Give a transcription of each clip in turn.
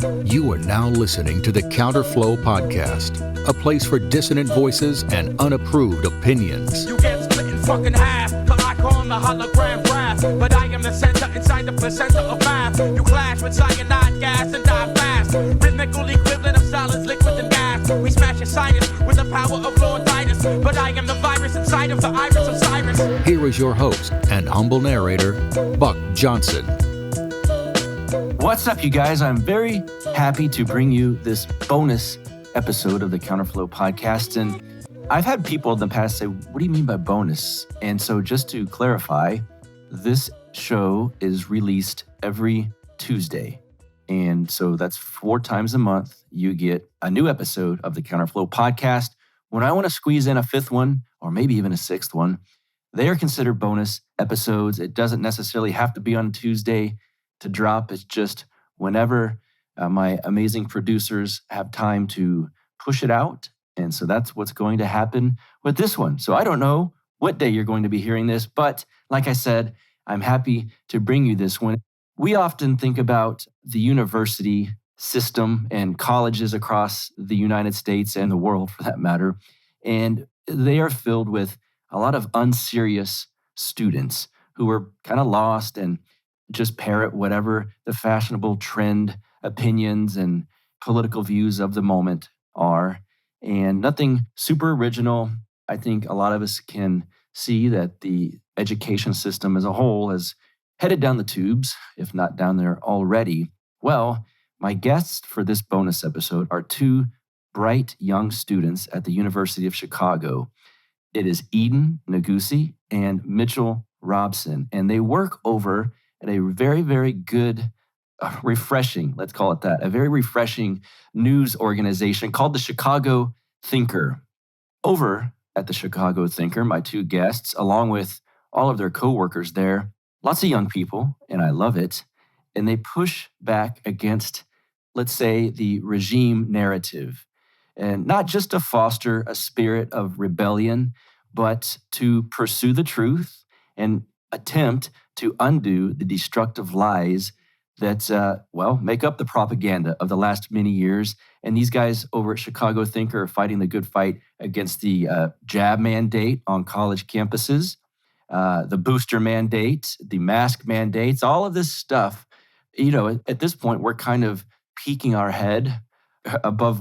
You are now listening to the Counterflow Podcast, a place for dissonant voices and unapproved opinions. You get split in fucking half, but I call the hologram graph. But I am the center inside the placenta of math. You clash with cyanide gas and die fast. Rhythmical equivalent of solids, liquid and gas. We smash your sinus with the power of Lord Titus. But I am the virus inside of the iris of Cyrus. Here is your host and humble narrator, Buck Johnson. What's up, you guys? I'm very happy to bring you this bonus episode of the Counterflow Podcast. And I've had people in the past say, what do you mean by bonus? And so just to clarify, this show is released every Tuesday. And so that's 4 times a month. You get a new episode of the Counterflow Podcast. When I want to squeeze in a 5th one, or maybe even a 6th one, they are considered bonus episodes. It doesn't necessarily have to be on Tuesday to drop. It's just whenever my amazing producers have time to push it out. And so that's what's going to happen with this one. So I don't know what day you're going to be hearing this, but like I said, I'm happy to bring you this one. We often think about the university system and colleges across the United States and the world for that matter, and they are filled with a lot of unserious students who are kind of lost and just parrot whatever the fashionable trend opinions and political views of the moment are, and nothing super original. I think a lot of us can see that the education system as a whole has headed down the tubes, if not down there already. Well, my guests for this bonus episode are 2 bright young students at the University of Chicago. It is Negussie and Mitchell Robson, and they work over at a very, very good, refreshing, let's call it that, a very refreshing news organization called the Chicago Thinker. Over at the Chicago Thinker, my 2 guests, along with all of their coworkers there, lots of young people, and I love it, and they push back against, let's say, the regime narrative. And not just to foster a spirit of rebellion, but to pursue the truth and attempt to undo the destructive lies that, make up the propaganda of the last many years. And these guys over at Chicago Thinker are fighting the good fight against the jab mandate on college campuses, the booster mandate, the mask mandates, all of this stuff. You know, at this point, we're kind of peeking our head above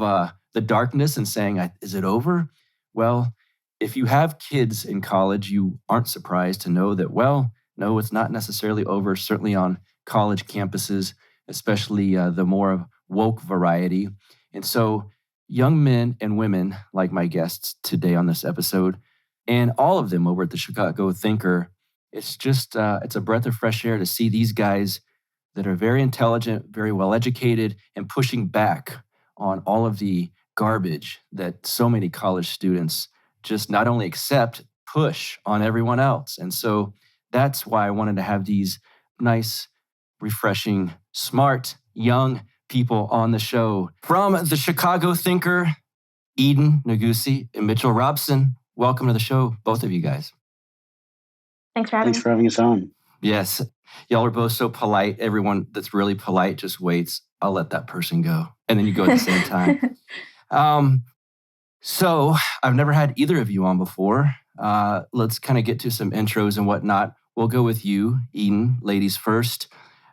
the darkness and saying, is it over? Well, if you have kids in college, you aren't surprised to know that, well, no, it's not necessarily over, certainly on college campuses, especially the more woke variety. And so young men and women, like my guests today on this episode, and all of them over at the Chicago Thinker, it's just, it's a breath of fresh air to see these guys that are very intelligent, very well-educated, and pushing back on all of the garbage that so many college students just not only accept, push on everyone else. And so that's why I wanted to have these nice, refreshing, smart, young people on the show. From the Chicago Thinker, Negussie and Mitchell Robson, welcome to the show, both of you guys. Thanks for having us on. Yes. Y'all are both so polite. Everyone that's really polite just waits. I'll let that person go. And then you go at the same time. So I've never had either of you on before. Let's kind of get to some intros and whatnot. We'll go with you, Eden, ladies first.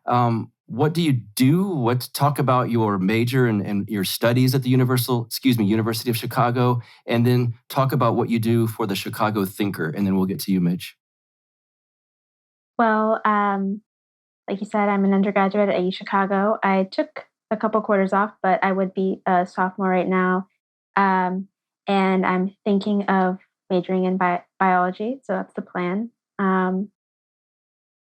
What do you do? Talk about your major and your studies at the University of Chicago, and then talk about what you do for the Chicago Thinker, and then we'll get to you, Mitch. Well, like you said, I'm an undergraduate at UChicago. I took a couple quarters off, but I would be a sophomore right now. And I'm thinking of majoring in biology, so that's the plan.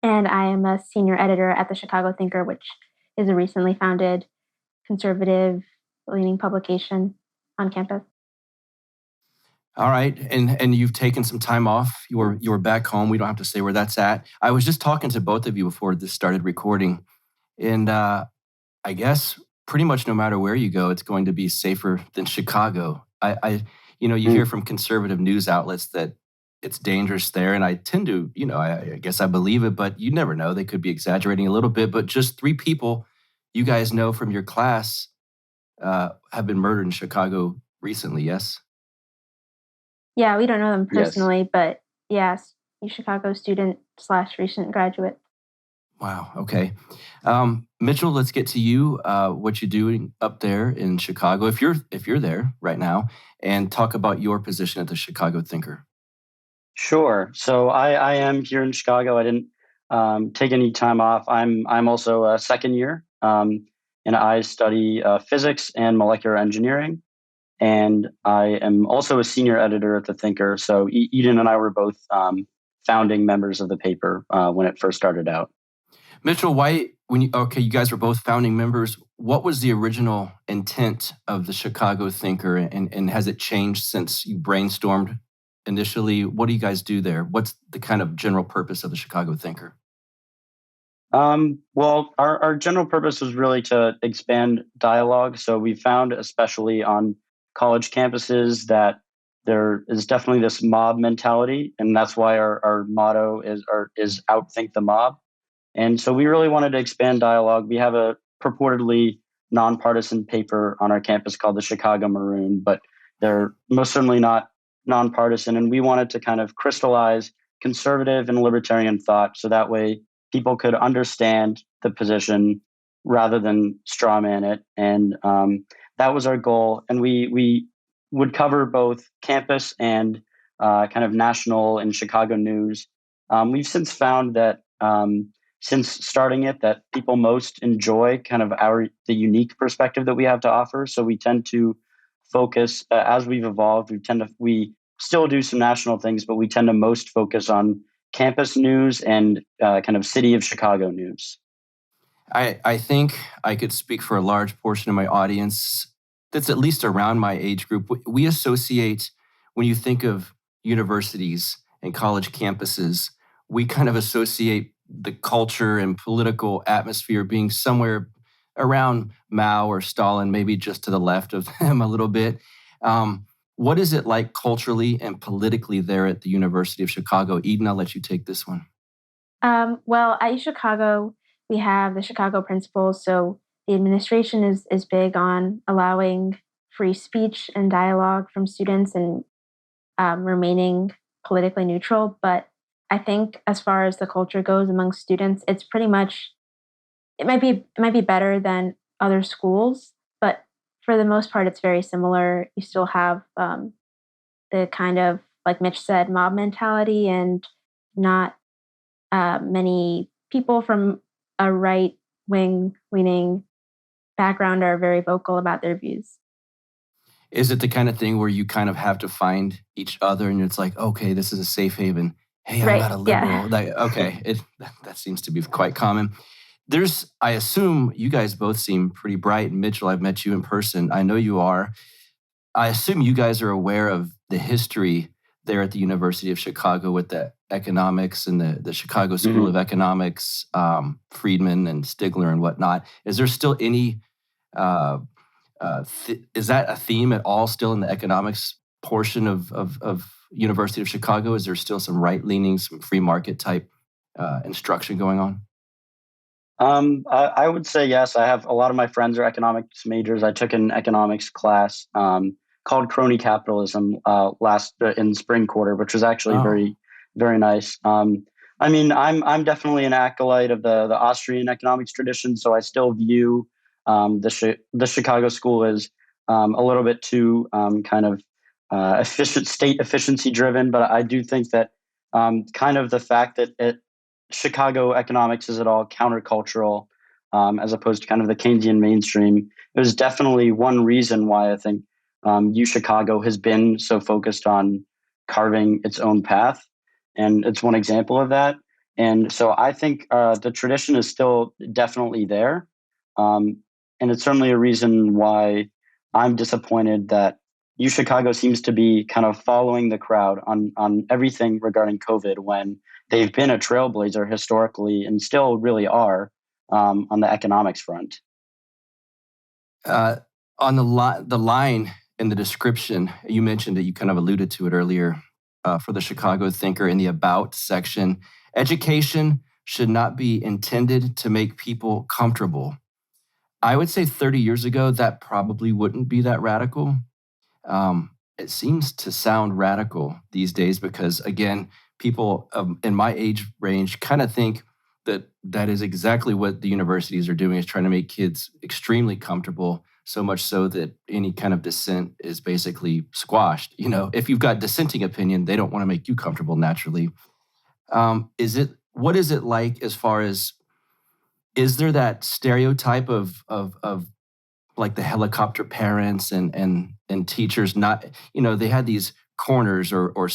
And I am a senior editor at the Chicago Thinker, which is a recently founded conservative-leaning publication on campus. All right, and you've taken some time off. You were back home. We don't have to say where that's at. I was just talking to both of you before this started recording, and I guess pretty much no matter where you go, it's going to be safer than Chicago. You hear from conservative news outlets that it's dangerous there. And I tend to, I guess I believe it, but you never know. They could be exaggerating a little bit. But just 3 people you guys know from your class have been murdered in Chicago recently, yes? Yeah, we don't know them Yes. personally, but yes, Chicago student / recent graduate. Wow. Okay. Mitchell, let's get to you. What you're doing up there in Chicago, if you're there right now, and talk about your position at the Chicago Thinker. Sure. So I am here in Chicago. I didn't take any time off. I'm also a second year, and I study physics and molecular engineering. And I am also a senior editor at the Thinker. So Eden and I were both founding members of the paper when it first started out. Mitchell, you guys were both founding members. What was the original intent of the Chicago Thinker, and has it changed since you brainstormed initially? What do you guys do there? What's the kind of general purpose of the Chicago Thinker? Well, our general purpose was really to expand dialogue. So we found, especially on college campuses, that there is definitely this mob mentality, and that's why our motto is outthink the mob. And so we really wanted to expand dialogue. We have a purportedly nonpartisan paper on our campus called the Chicago Maroon, but they're most certainly not nonpartisan. And we wanted to kind of crystallize conservative and libertarian thought so that way people could understand the position rather than strawman it. And that was our goal. And we would cover both campus and kind of national and Chicago news. We've since found that since starting it, that people most enjoy kind of the unique perspective that we have to offer. So we tend to focus as we've evolved. We still do some national things, but we tend to most focus on campus news and kind of city of Chicago news. I think I could speak for a large portion of my audience that's at least around my age group. We associate, when you think of universities and college campuses, we kind of associate the culture and political atmosphere being somewhere around Mao or Stalin, maybe just to the left of them a little bit. What is it like culturally and politically there at the University of Chicago? Eden, I'll let you take this one. Well, at Chicago, we have the Chicago principles. So the administration is big on allowing free speech and dialogue from students and remaining politically neutral. But I think as far as the culture goes among students, it's pretty much, it might be better than other schools, but for the most part, it's very similar. You still have the kind of, like Mitch said, mob mentality, and not many people from a right-wing background are very vocal about their views. Is it the kind of thing where you kind of have to find each other and it's like, okay, this is a safe haven. Hey, I'm not a liberal. Yeah. That seems to be quite common. I assume you guys both seem pretty bright. Mitchell, I've met you in person. I know you are. I assume you guys are aware of the history there at the University of Chicago with the economics and the Chicago School of Economics, Friedman and Stigler and whatnot. Is there still any, is that a theme at all still in the economics portion of University of Chicago? Is there still some right-leaning, some free market type instruction going on? I would say yes. I have a lot of my friends are economics majors. I took an economics class called crony capitalism in spring quarter, which was actually very, very nice. I mean, I'm definitely an acolyte of the Austrian economics tradition, so I still view the Chicago school as a little bit too kind of state efficiency driven. But I do think that kind of the fact that Chicago economics is at all countercultural as opposed to kind of the Keynesian mainstream. It was definitely one reason why I think Chicago has been so focused on carving its own path. And it's one example of that. And so I think the tradition is still definitely there. And it's certainly a reason why I'm disappointed that Chicago seems to be kind of following the crowd on everything regarding COVID when they've been a trailblazer historically and still really are on the economics front. On the line in the description, you mentioned that you kind of alluded to it earlier for the Chicago Thinker in the About section. Education should not be intended to make people comfortable. I would say 30 years ago, that probably wouldn't be that radical. It seems to sound radical these days because, again, people in my age range kind of think that that is exactly what the universities are doing, is trying to make kids extremely comfortable, so much so that any kind of dissent is basically squashed. If you've got dissenting opinion, they don't want to make you comfortable naturally. What is it like as far as, is there that stereotype of like the helicopter parents and teachers? Not, they had these corners or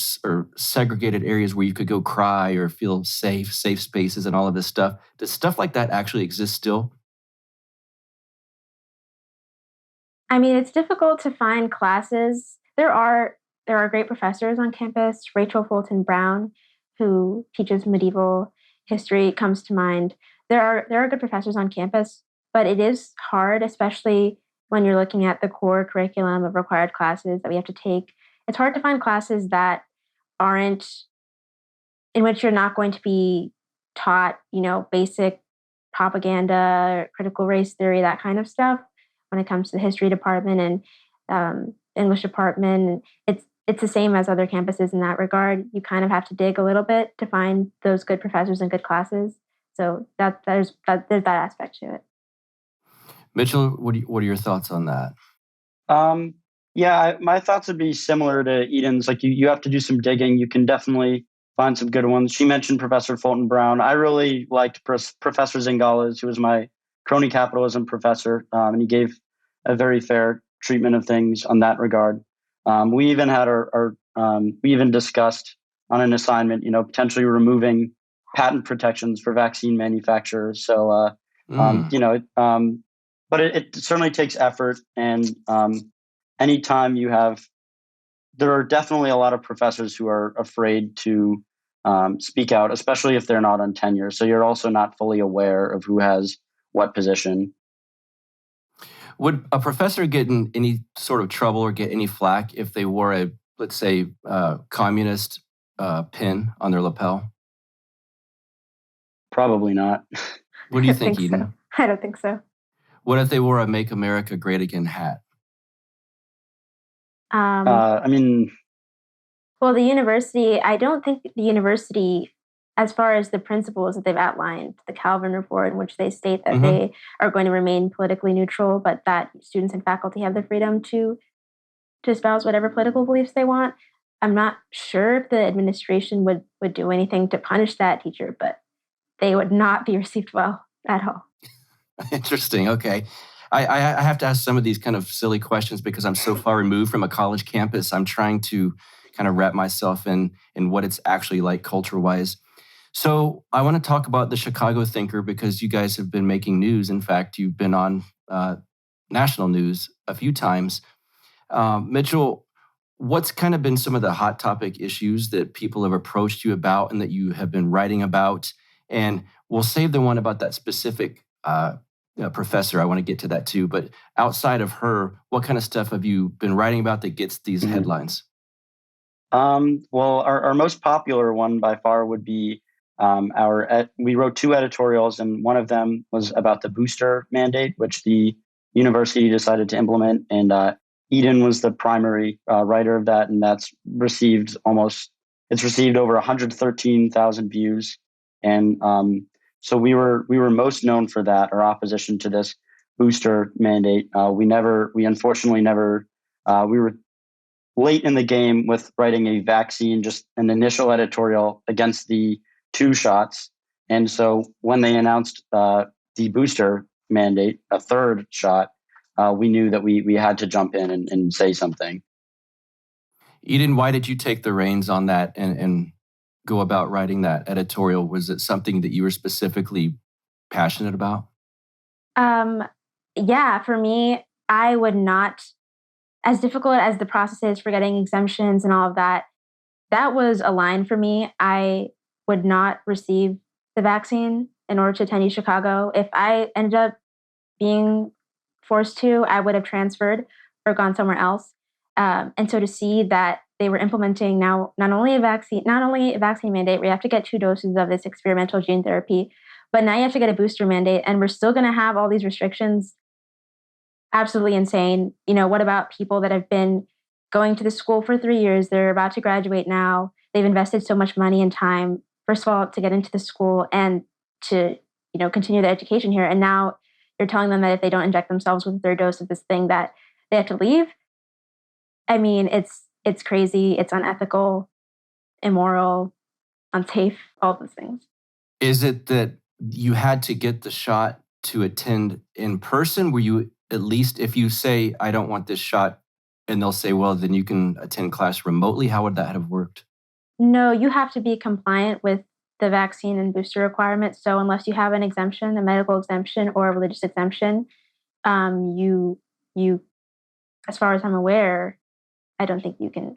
segregated areas where you could go cry or feel safe spaces and all of this stuff. Does stuff like that actually exist still? I mean, it's difficult to find classes. There are great professors on campus. Rachel Fulton Brown, who teaches medieval history, comes to mind. There are good professors on campus, but it is hard, especially when you're looking at the core curriculum of required classes that we have to take. It's hard to find classes that aren't in which you're not going to be taught, basic propaganda, critical race theory, that kind of stuff. When it comes to the history department and English department, it's the same as other campuses in that regard. You kind of have to dig a little bit to find those good professors and good classes. So there's that aspect to it. Mitchell, what are your thoughts on that? Yeah, my thoughts would be similar to Eden's. Like you have to do some digging. You can definitely find some good ones. She mentioned Professor Fulton Brown. I really liked Professor Zingales, who was my crony capitalism professor, and he gave a very fair treatment of things on that regard. We even had we even discussed on an assignment, potentially removing patent protections for vaccine manufacturers. So, but it certainly takes effort. And anytime there are definitely a lot of professors who are afraid to speak out, especially if they're not on tenure. So you're also not fully aware of who has what position. Would a professor get in any sort of trouble or get any flack if they wore a, let's say, communist pin on their lapel? Probably not. What do you think, Eden? So. I don't think so. What if they wore a Make America Great Again hat? Well, the university, I don't think the university, as far as the principles that they've outlined, the Calvin Report, in which they state that they are going to remain politically neutral, but that students and faculty have the freedom to espouse whatever political beliefs they want. I'm not sure if the administration would do anything to punish that teacher, but they would not be received well at all. Interesting. Okay. I have to ask some of these kind of silly questions because I'm so far removed from a college campus. I'm trying to kind of wrap myself in what it's actually like culture-wise. So I want to talk about the Chicago Thinker because you guys have been making news. In fact, you've been on national news a few times. Mitchell, what's kind of been some of the hot topic issues that people have approached you about and that you have been writing about? And we'll save the one about that specific professor. I want to get to that too. But outside of her, what kind of stuff have you been writing about that gets these headlines? Well, our most popular one by far would be we wrote two editorials, and one of them was about the booster mandate, which the university decided to implement. And Eden was the primary writer of that, and that's received over 113,000 views. And so we were most known for that, our opposition to this booster mandate. We were late in the game with writing a vaccine, just an initial editorial against the 2 shots. And so when they announced the booster mandate, a 3rd shot, we knew that we had to jump in and say something. Eden, why did you take the reins on that and go about writing that editorial? Was it something that you were specifically passionate about? Yeah, for me, I would not, as difficult as the process is for getting exemptions and all of that, that was a line for me. I would not receive the vaccine in order to attend Chicago. If I ended up being forced to, I would have transferred or gone somewhere else. And so to see that they were implementing now not only a vaccine mandate where you have to get 2 doses of this experimental gene therapy, but now you have to get a booster mandate, and we're still going to have all these restrictions absolutely insane. What about people that have been going to the school for 3 years? They're about to graduate now. They've invested so much money and time, first of all, to get into the school and to, continue their education here. And now you're telling them that if they don't inject themselves with a third dose of this thing, that they have to leave. I mean, it's crazy. It's unethical, immoral, unsafe, all those things. Is it that you had to get the shot to attend in person? Were you, at least if you say, I don't want this shot, and they'll say, well, then you can attend class remotely? How would that have worked? No, you have to be compliant with the vaccine and booster requirements. So unless you have an exemption, a medical exemption or a religious exemption, you, as far as I'm aware, I don't think you can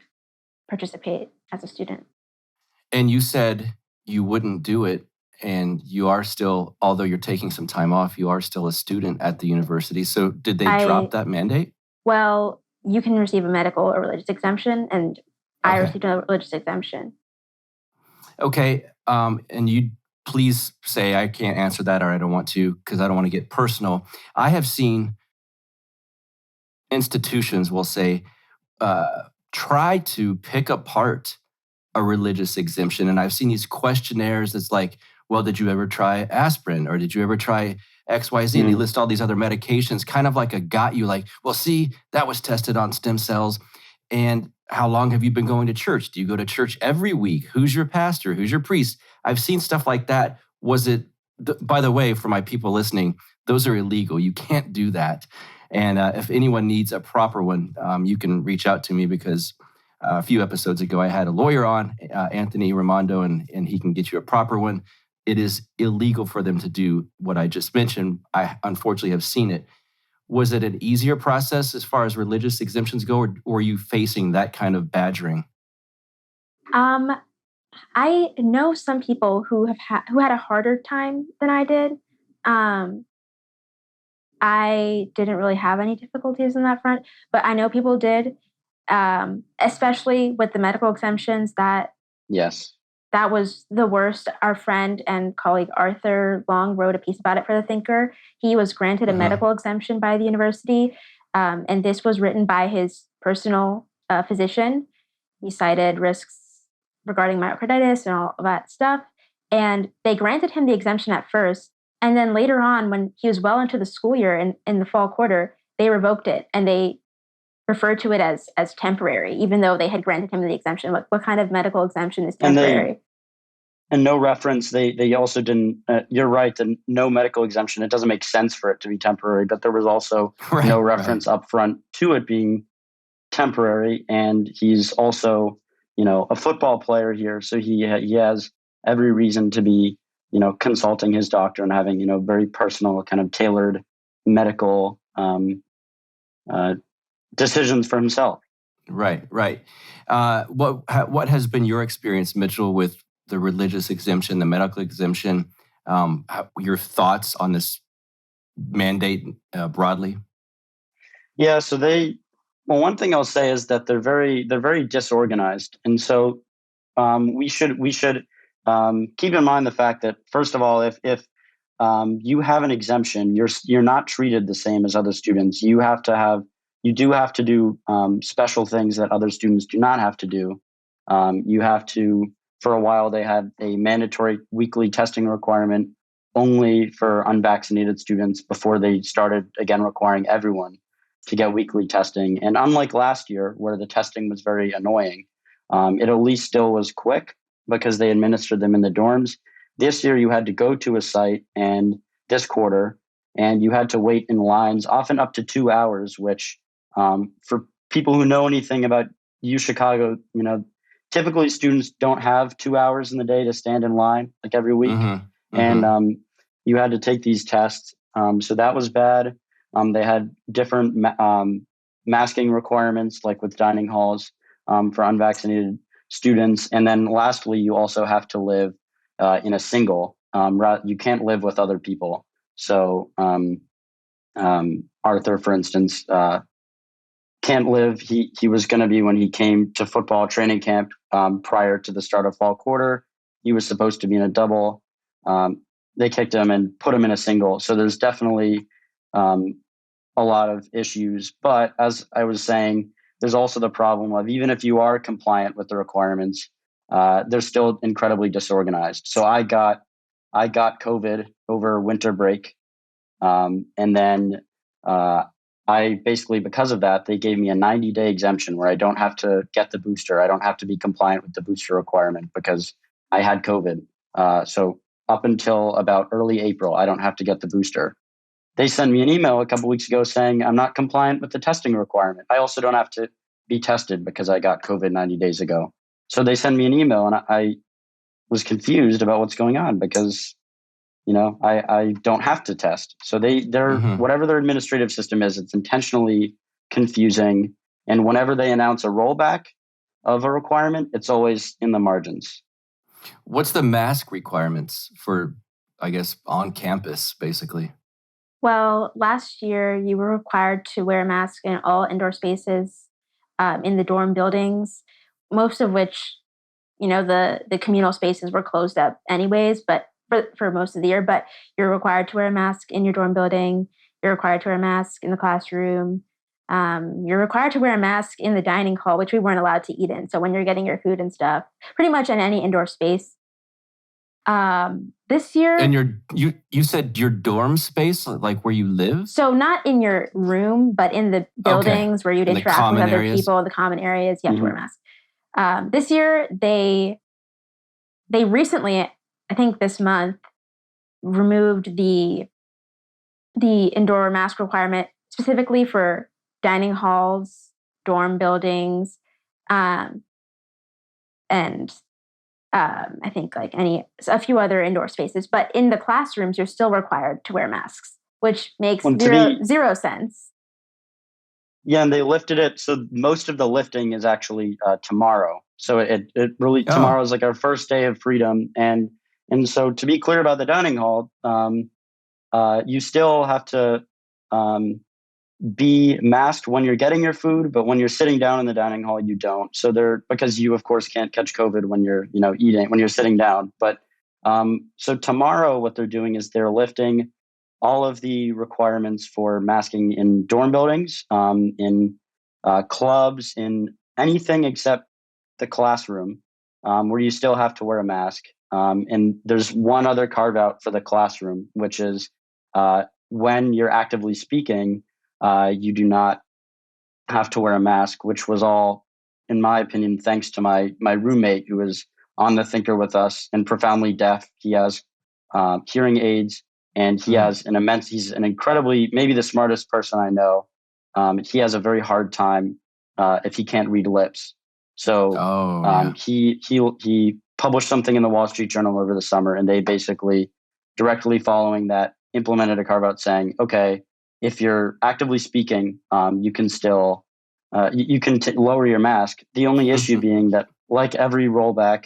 participate as a student. And you said you wouldn't do it, and you are still, although you're taking some time off, you are still a student at the university. So did they drop that mandate? Well, you can receive a medical or religious exemption, and I Okay. received a religious exemption. Okay. And you please say I can't answer that, or I don't want to, because I don't want to get personal. I have seen institutions will say, try to pick apart a religious exemption. And I've seen these questionnaires that's like, well, did you ever try aspirin? Or did you ever try XYZ? And they list all these other medications, kind of like a got you, like, well, see, that was tested on stem cells. And how long have you been going to church? Do you go to church every week? Who's your pastor? Who's your priest? I've seen stuff like that. Was it, by the way, for my people listening, those are illegal. You can't do that. And if anyone needs a proper one, you can reach out to me, because a few episodes ago, I had a lawyer on, Anthony Raimondo, and he can get you a proper one. It is illegal for them to do what I just mentioned. I unfortunately have seen it. Was it an easier process as far as religious exemptions go, or were you facing that kind of badgering? I know some people who had a harder time than I did. I didn't really have any difficulties on that front, but I know people did, especially with the medical exemptions. Yes. That was the worst. Our friend and colleague Arthur Long wrote a piece about it for The Thinker. He was granted a medical exemption by the university, and this was written by his personal physician. He cited risks regarding myocarditis and all of that stuff, and they granted him the exemption at first. And then later on, when he was well into the school year in the fall quarter, they revoked it, and they referred to it as temporary, even though they had granted him the exemption. What kind of medical exemption is temporary? And no reference. They also didn't. You're right. And no medical exemption. It doesn't make sense for it to be temporary. But there was also no reference up front to it being temporary. And he's also, a football player here, so he has every reason to be, consulting his doctor and having, very personal, kind of tailored medical decisions for himself. Right. What has been your experience, Mitchell, with the religious exemption, the medical exemption? Your thoughts on this mandate broadly? Yeah. So one thing I'll say is that they're very disorganized, and so we should keep in mind the fact that, first of all, if you have an exemption, you're not treated the same as other students. You do have to do special things that other students do not have to do. You have to. For a while, they had a mandatory weekly testing requirement only for unvaccinated students before they started again requiring everyone to get weekly testing. And unlike last year, where the testing was very annoying, it at least still was quick because they administered them in the dorms. This year, you had to go to a site, and this quarter, and you had to wait in lines, often up to 2 hours, which for people who know anything about UChicago, typically students don't have 2 hours in the day to stand in line like every week. And you had to take these tests. So that was bad. They had different masking requirements, like with dining halls for unvaccinated students. And then lastly, you also have to live in a single. You can't live with other people. So Arthur, for instance, can't live. He was going to be, when he came to football training camp prior to the start of fall quarter, he was supposed to be in a double. They kicked him and put him in a single. So there's definitely a lot of issues. But as I was saying, there's also the problem of even if you are compliant with the requirements, they're still incredibly disorganized. So I got COVID over winter break, and then I basically, because of that, they gave me a 90-day exemption where I don't have to get the booster. I don't have to be compliant with the booster requirement because I had COVID. So up until about early April, I don't have to get the booster. They sent me an email a couple weeks ago saying I'm not compliant with the testing requirement. I also don't have to be tested because I got COVID 90 days ago. So they send me an email, and I was confused about what's going on because, I don't have to test. So they're whatever their administrative system is, it's intentionally confusing. And whenever they announce a rollback of a requirement, it's always in the margins. What's the mask requirements for, I guess, on campus, basically? Well, last year you were required to wear a mask in all indoor spaces in the dorm buildings, most of which, the communal spaces were closed up anyways, but for most of the year. But you're required to wear a mask in your dorm building. You're required to wear a mask in the classroom. You're required to wear a mask in the dining hall, which we weren't allowed to eat in. So when you're getting your food and stuff, pretty much in any indoor space. This year, and you said your dorm space, like where you live? So not in your room, but in the buildings where you'd interact with other people, the common areas, you have to wear a mask. This year, they recently, I think this month, removed the indoor mask requirement specifically for dining halls, dorm buildings, and I think a few other indoor spaces. But in the classrooms, you're still required to wear masks, which makes zero sense. Yeah, and they lifted it. So most of the lifting is actually tomorrow. So it really tomorrow is like our first day of freedom. And so to be clear about the dining hall, you still have to be masked when you're getting your food, but when you're sitting down in the dining hall, you don't. So because you of course can't catch COVID when you're eating, when you're sitting down. But so tomorrow, what they're doing is they're lifting all of the requirements for masking in dorm buildings, in clubs, in anything except the classroom, where you still have to wear a mask. And there's one other carve out for the classroom, which is when you're actively speaking, you do not have to wear a mask, which was all, in my opinion, thanks to my roommate who was on the thinker with us and profoundly deaf. He has hearing aids, and he has he's an incredibly, maybe the smartest person I know. He has a very hard time if he can't read lips. So he published something in the Wall Street Journal over the summer, and they basically, directly following that, implemented a carve out saying, okay, if you're actively speaking, you can still you can lower your mask. The only issue being that, like every rollback,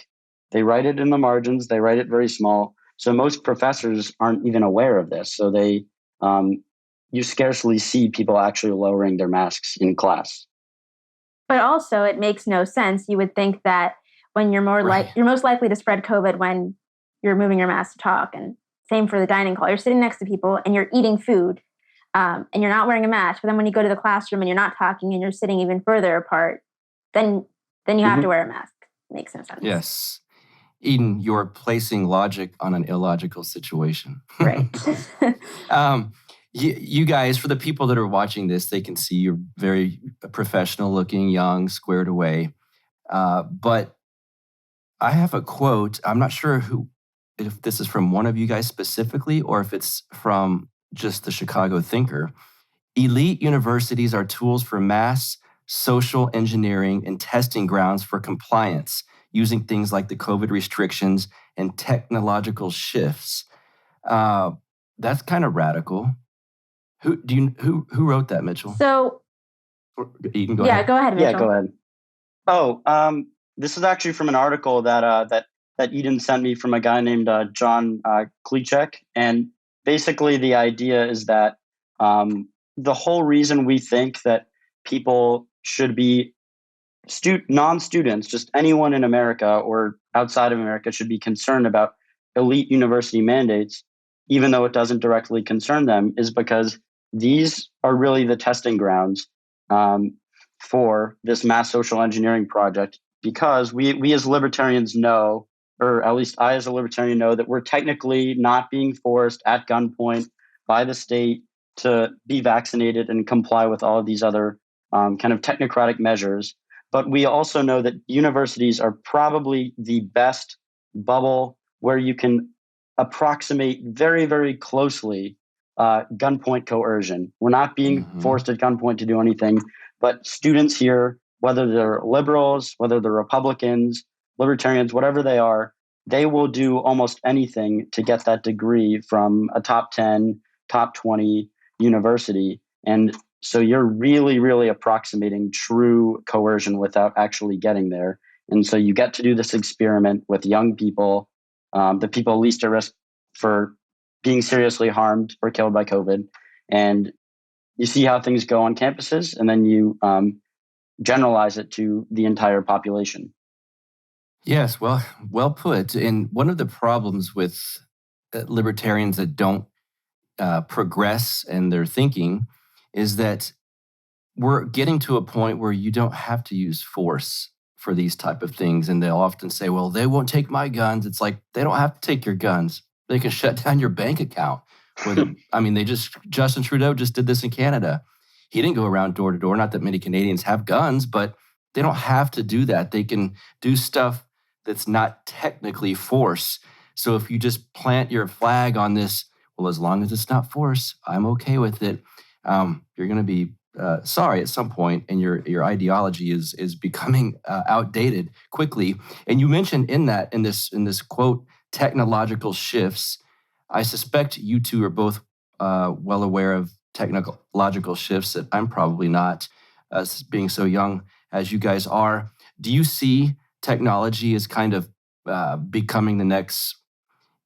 they write it in the margins. They write it very small. So most professors aren't even aware of this. So you scarcely see people actually lowering their masks in class. But also, it makes no sense. You would think that when you're you're most likely to spread COVID when you're moving your mask to talk, and same for the dining hall. You're sitting next to people and you're eating food, and you're not wearing a mask. But then when you go to the classroom and you're not talking and you're sitting even further apart, then you have to wear a mask. It makes no sense. Yes. Eden, you're placing logic on an illogical situation. Right. You guys, for the people that are watching this, they can see you're very professional looking, young, squared away. But I have a quote. I'm not sure if this is from one of you guys specifically or if it's from just the Chicago Thinker. Elite universities are tools for mass social engineering and testing grounds for compliance, using things like the COVID restrictions and technological shifts. That's kind of radical. Who wrote that, Mitchell? So, Eden, go ahead. Go ahead, Mitchell. Yeah, go ahead. Oh, this is actually from an article that Eden sent me from a guy named John Kleczek. And basically the idea is that the whole reason we think that people should be non-students, just anyone in America or outside of America, should be concerned about elite university mandates, even though it doesn't directly concern them, is because these are really the testing grounds for this mass social engineering project, because we as libertarians know, or at least I as a libertarian know, that we're technically not being forced at gunpoint by the state to be vaccinated and comply with all of these other kind of technocratic measures. But we also know that universities are probably the best bubble where you can approximate very, very closely gunpoint coercion. We're not being forced at gunpoint to do anything, but students here, whether they're liberals, whether they're Republicans, libertarians, whatever they are, they will do almost anything to get that degree from a top 10, top 20 university. And so you're really, really approximating true coercion without actually getting there. And so you get to do this experiment with young people, the people least at risk for being seriously harmed or killed by COVID. And you see how things go on campuses, and then you generalize it to the entire population. Yes, well put. And one of the problems with libertarians that don't progress in their thinking is that we're getting to a point where you don't have to use force for these type of things. And they'll often say, well, they won't take my guns. It's like, they don't have to take your guns. They can shut down your bank account. Justin Trudeau just did this in Canada. He didn't go around door to door. Not that many Canadians have guns, but they don't have to do that. They can do stuff that's not technically force. So if you just plant your flag on this, well, as long as it's not force, I'm okay with it. You're going to be sorry at some point, and your ideology is becoming outdated quickly. And you mentioned in this quote, technological shifts. I suspect you two are both well aware of technological shifts that I'm probably not, being so young as you guys are. Do you see technology as kind of becoming the next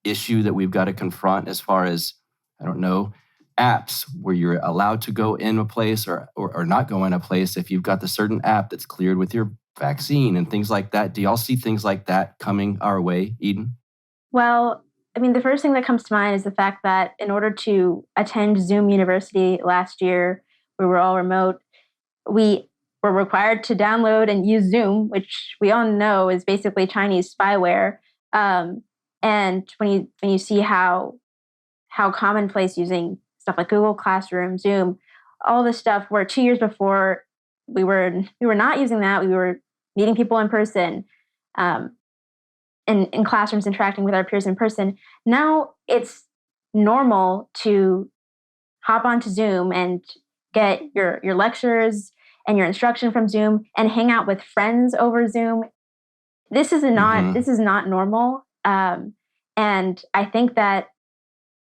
issue that we've got to confront, as far as, I don't know, apps where you're allowed to go in a place or not go in a place if you've got the certain app that's cleared with your vaccine and things like that? Do y'all see things like that coming our way, Eden? Well, I mean, the first thing that comes to mind is the fact that in order to attend Zoom University last year, we were all remote, we were required to download and use Zoom, which we all know is basically Chinese spyware. And when you see how commonplace using stuff like Google Classroom, Zoom, all this stuff, where 2 years before we were not using that, we were meeting people in person, in classrooms, interacting with our peers in person. Now it's normal to hop onto Zoom and get your lectures and your instruction from Zoom and hang out with friends over Zoom. This is not normal. And I think that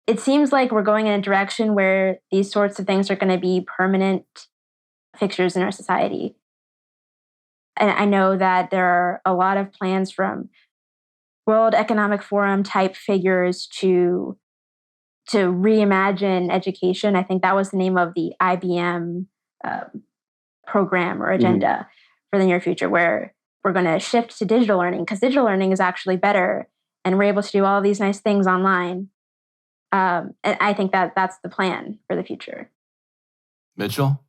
it seems like we're going in a direction where these sorts of things are going to be permanent fixtures in our society. And I know that there are a lot of plans from World Economic Forum type figures to reimagine education. I think that was the name of the IBM program or agenda for the near future, where we're going to shift to digital learning, because digital learning is actually better, and we're able to do all these nice things online. And I think that that's the plan for the future. Mitchell?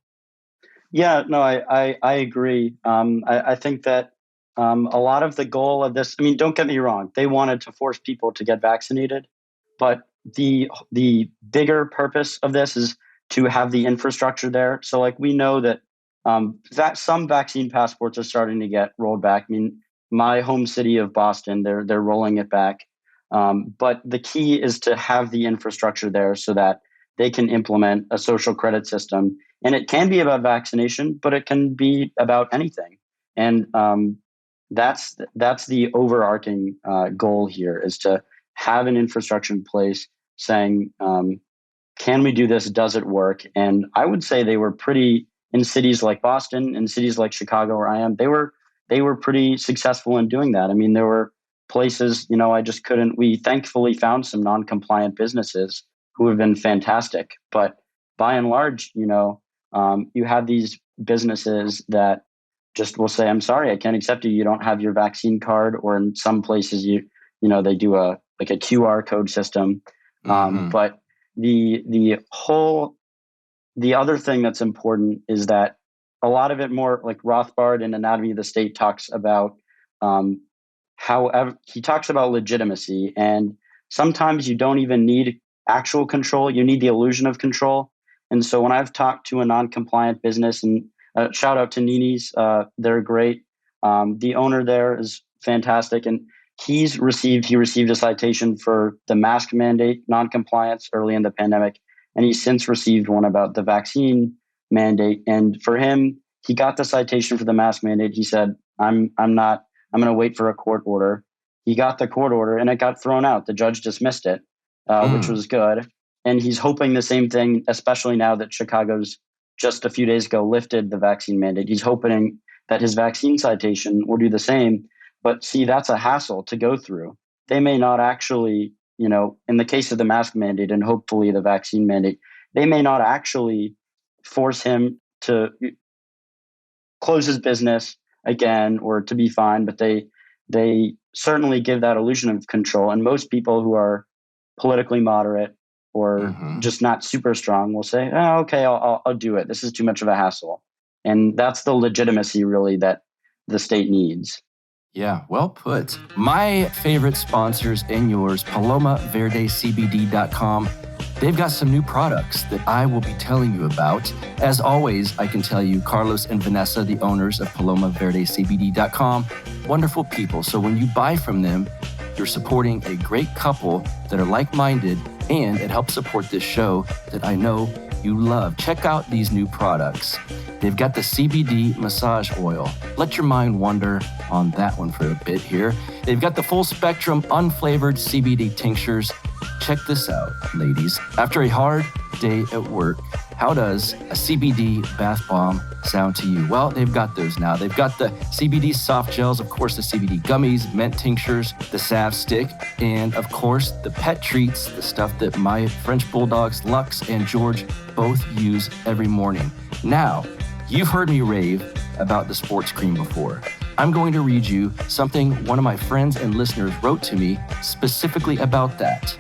Yeah, no, I agree. I think that a lot of the goal of this, I mean, don't get me wrong, they wanted to force people to get vaccinated, but the bigger purpose of this is to have the infrastructure there. So like, we know that some vaccine passports are starting to get rolled back. I mean, my home city of Boston, they're rolling it back. But the key is to have the infrastructure there so that they can implement a social credit system. And it can be about vaccination, but it can be about anything. And that's the overarching goal here, is to have an infrastructure in place saying, can we do this? Does it work? And I would say they were pretty, in cities like Boston, in cities like Chicago, where I am, they were pretty successful in doing that. I mean, there were places, we thankfully found some non-compliant businesses who have been fantastic. But by and large, you have these businesses that just will say, I'm sorry, I can't accept you. You don't have your vaccine card. Or in some places, they do a QR code system. But the whole the other thing that's important is that a lot of it, more like Rothbard in Anatomy of the State talks about, he talks about legitimacy, and sometimes you don't even need actual control. You need the illusion of control. And so when I've talked to a non-compliant business, and shout out to Nini's, they're great. The owner there is fantastic, and he received a citation for the mask mandate non-compliance early in the pandemic, and he's since received one about the vaccine mandate. And for him, he got the citation for the mask mandate. He said, I'm going to wait for a court order. He got the court order and it got thrown out. The judge dismissed it, which was good. And he's hoping the same thing, especially now that Chicago's just a few days ago lifted the vaccine mandate. He's hoping that his vaccine citation will do the same. But see, that's a hassle to go through. They may not actually, in the case of the mask mandate and hopefully the vaccine mandate, they may not actually force him to close his business again or to be fined, but they certainly give that illusion of control. And most people who are politically moderate or just not super strong will say, oh, okay, I'll do it. This is too much of a hassle. And that's the legitimacy really that the state needs. Yeah, well put. My favorite sponsors and yours, PalomaVerdeCBD.com. They've got some new products that I will be telling you about. As always, I can tell you, Carlos and Vanessa, the owners of PalomaVerdeCBD.com, wonderful people. So when you buy from them, you're supporting a great couple that are like-minded, and it helps support this show that I know you love. Check out these new products. They've got the CBD massage oil. Let your mind wander on that one for a bit here. They've got the full spectrum unflavored CBD tinctures. Check this out, ladies. After a hard day at work, how does a CBD bath bomb sound to you? Well, they've got those now. They've got the CBD soft gels, of course, the CBD gummies, mint tinctures, the salve stick, and of course, the pet treats, the stuff that my French bulldogs, Lux and George, both use every morning. Now, you've heard me rave about the sports cream before. I'm going to read you something one of my friends and listeners wrote to me specifically about that.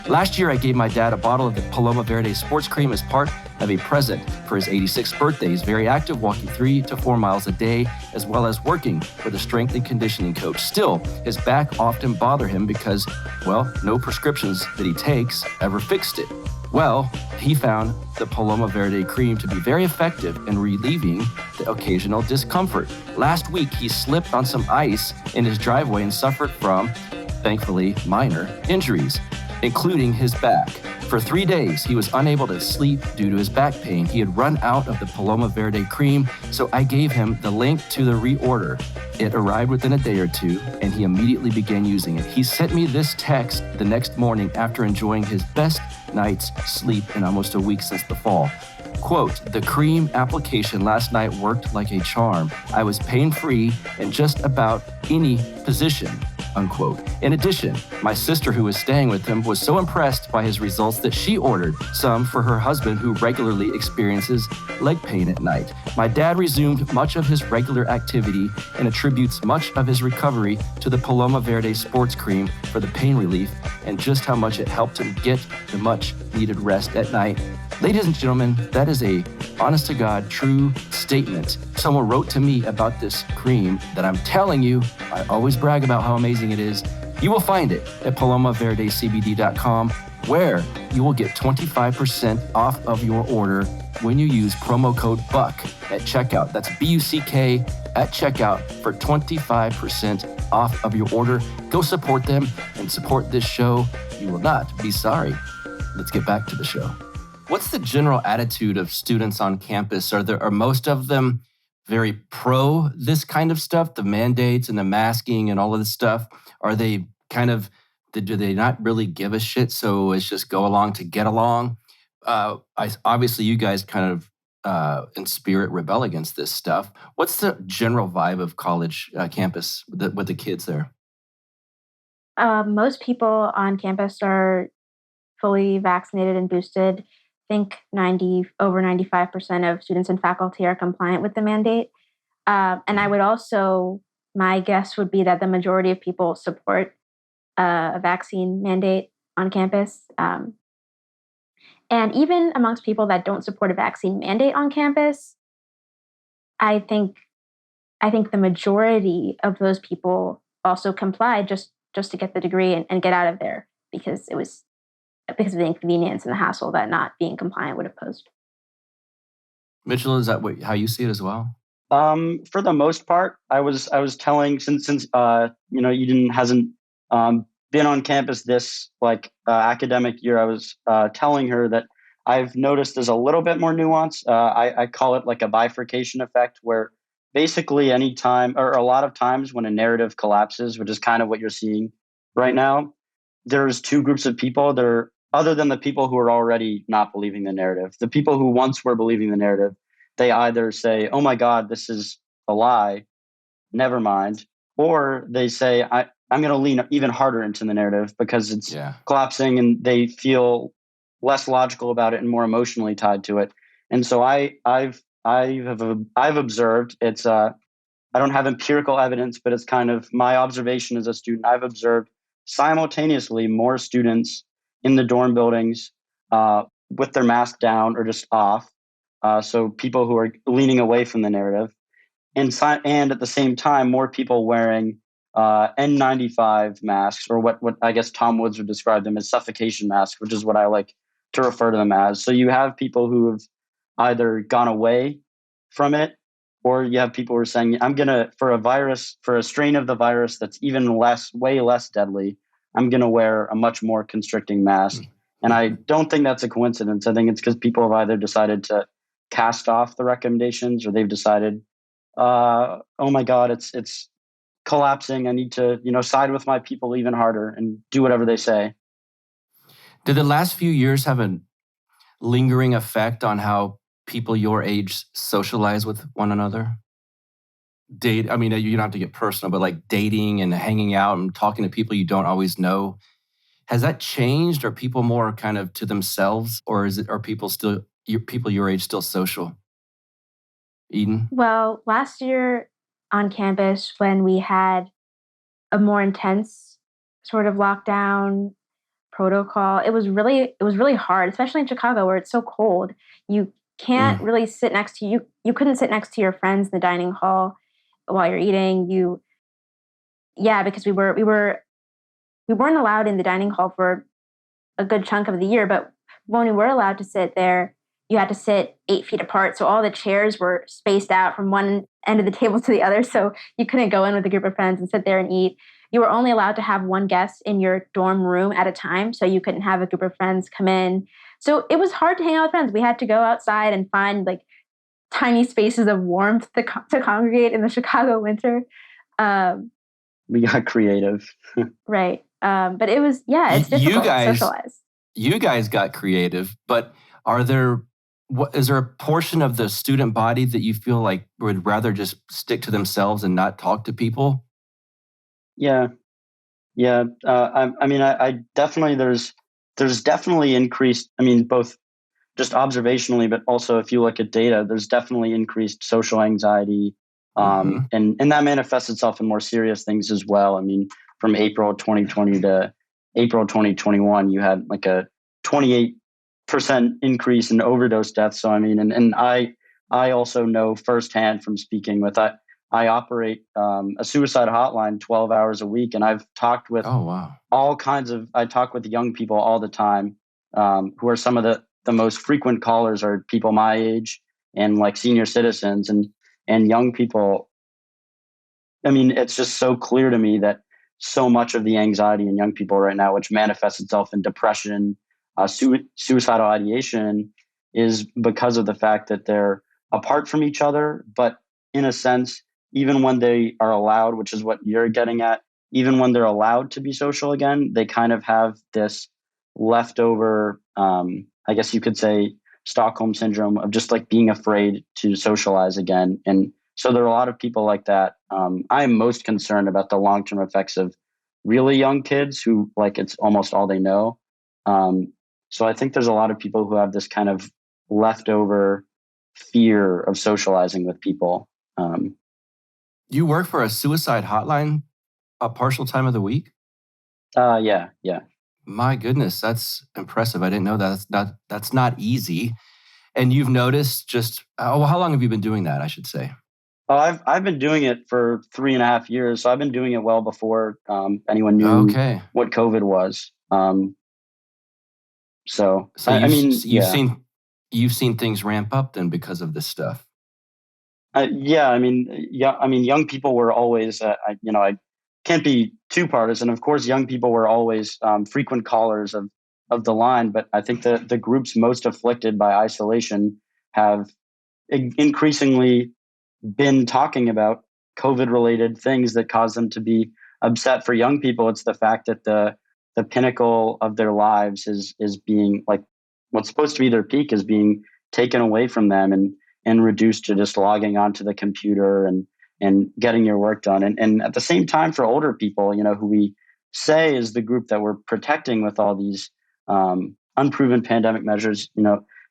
Last year, I gave my dad a bottle of the Paloma Verde sports cream as part of a present for his 86th birthday. He's very active, walking 3 to 4 miles a day, as well as working with a strength and conditioning coach. Still, his back often bothered him because, well, no prescriptions that he takes ever fixed it. Well, he found the Paloma Verde cream to be very effective in relieving the occasional discomfort. Last week, he slipped on some ice in his driveway and suffered from, thankfully, minor injuries, including his back. For 3 days, he was unable to sleep due to his back pain. He had run out of the Paloma Verde cream, so I gave him the link to the reorder. It arrived within a day or two, and he immediately began using it. He sent me this text the next morning after enjoying his best night's sleep in almost a week since the fall. Quote, "The cream application last night worked like a charm. I was pain-free in just about any position," unquote. In addition, my sister, who was staying with him, was so impressed by his results that she ordered some for her husband, who regularly experiences leg pain at night. My dad resumed much of his regular activity and attributes much of his recovery to the Paloma Verde sports cream for the pain relief and just how much it helped him get the much-needed rest at night. Ladies and gentlemen, that is a honest-to-God true statement. Someone wrote to me about this cream that I'm telling you, I always brag about how amazing it is. You will find it at PalomaVerdeCBD.com, where you will get 25% off of your order when you use promo code BUCK at checkout. That's BUCK at checkout for 25% off of your order. Go support them and support this show. You will not be sorry. Let's get back to the show. What's the general attitude of students on campus? Are most of them very pro this kind of stuff, the mandates and the masking and all of this stuff? Are they do they not really give a shit, so it's just go along to get along? Obviously, you guys kind of in spirit rebel against this stuff. What's the general vibe of college campus with the kids there? Most people on campus are fully vaccinated and boosted. I think over 95% of students and faculty are compliant with the mandate. And I would also, my guess would be that the majority of people support a vaccine mandate on campus. And even amongst people that don't support a vaccine mandate on campus, I think the majority of those people also complied just to get the degree and get out of there because because of the inconvenience and the hassle that not being compliant would have posed. Mitchell, is that how you see it as well? For the most part, I was telling since Eden hasn't been on campus this academic year, I was telling her that I've noticed there's a little bit more nuance. I call it like a bifurcation effect, where basically any time or a lot of times when a narrative collapses, which is kind of what you're seeing right now, there's two groups of people. There, other than the people who are already not believing the narrative, the people who once were believing the narrative, they either say, "Oh my God, this is a lie, never mind," or they say, I'm going to lean even harder into the narrative because it's collapsing, and they feel less logical about it and more emotionally tied to it. And so I've observed, it's I don't have empirical evidence, but it's kind of my observation as a student. I've observed simultaneously more students in the dorm buildings with their mask down or just off. So people who are leaning away from the narrative, and at the same time, more people wearing N95 masks, or what I guess Tom Woods would describe them as suffocation masks, which is what I like to refer to them as. So you have people who have either gone away from it, or you have people who are saying, I'm going to, for a strain of the virus that's even way less deadly, I'm going to wear a much more constricting mask. And I don't think that's a coincidence. I think it's because people have either decided to cast off the recommendations, or they've decided, oh my God, it's collapsing. I need to, side with my people even harder and do whatever they say. Did the last few years have a lingering effect on how people your age socialize with one another? You don't have to get personal, but like dating and hanging out and talking to people you don't always know. Has that changed? Are people more kind of to themselves, or are people your age still social? Eden? Well, last year on campus, when we had a more intense sort of lockdown protocol, it was really hard, especially in Chicago where it's so cold. You can't really sit next to you couldn't sit next to your friends in the dining hall while you're eating. Because we weren't allowed in the dining hall for a good chunk of the year, but when we were allowed to sit there, you had to sit 8 feet apart. So all the chairs were spaced out from one end of the table to the other. So you couldn't go in with a group of friends and sit there and eat. You were only allowed to have one guest in your dorm room at a time. So you couldn't have a group of friends come in. So it was hard to hang out with friends. We had to go outside and find like tiny spaces of warmth to congregate in the Chicago winter. We got creative. Right. But it was, it's difficult to socialize. You guys got creative, but is there a portion of the student body that you feel like would rather just stick to themselves and not talk to people? Yeah. I definitely, there's definitely increased, both just observationally, but also if you look at data, there's definitely increased social anxiety. And that manifests itself in more serious things as well. From April 2020 to April 2021, you had like a 28% increase in overdose deaths. So, I also know firsthand from speaking with, I operate a suicide hotline 12 hours a week. And I've talked with I talk with young people all the time, who are some of the most frequent callers are people my age and like senior citizens and young people. It's just so clear to me that so much of the anxiety in young people right now, which manifests itself in depression, suicidal ideation, is because of the fact that they're apart from each other. But in a sense, even when they are allowed, which is what you're getting at, even when they're allowed to be social again, they kind of have this leftover, I guess you could say, Stockholm syndrome of just like being afraid to socialize again. And so there are a lot of people like that. I am most concerned about the long-term effects of really young kids who like it's almost all they know. So I think there's a lot of people who have this kind of leftover fear of socializing with people. You work for a suicide hotline a partial time of the week? Yeah. My goodness, that's impressive. I didn't know that. That's not easy. And you've noticed how long have you been doing that, I should say? I've been doing it for 3.5 years, so I've been doing it well before anyone knew Okay. what COVID was. So I mean, yeah. You've seen things ramp up then because of this stuff. Yeah, I mean, young people were always, I can't be too partisan. Of course, young people were always frequent callers of the line, but I think the groups most afflicted by isolation have increasingly been talking about COVID-related things that cause them to be upset. For young people, it's the fact that the pinnacle of their lives is being, like, what's supposed to be their peak is being taken away from them and reduced to just logging onto the computer and getting your work done. And at the same time, for older people, who we say is the group that we're protecting with all these unproven pandemic measures,